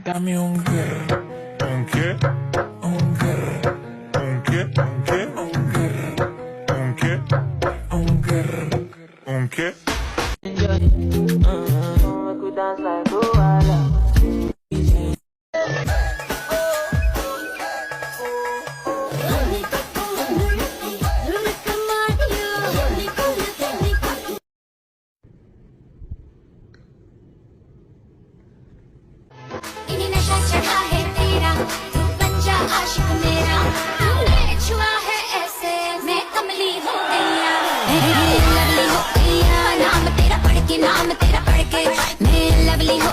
Dame un girl. ¿Un qué? Un girl. ¿Un qué? ¿Un qué? Un girl. ¿Un qué? Un girl. ¿Un qué? इन्हीं नशा चढ़ा है तेरा तू बन जा आशिक मेरा तूने छुआ है ऐसे मैं कमली हो गईया लवली हो गईया नाम तेरा पढ़ के मैं लवली हो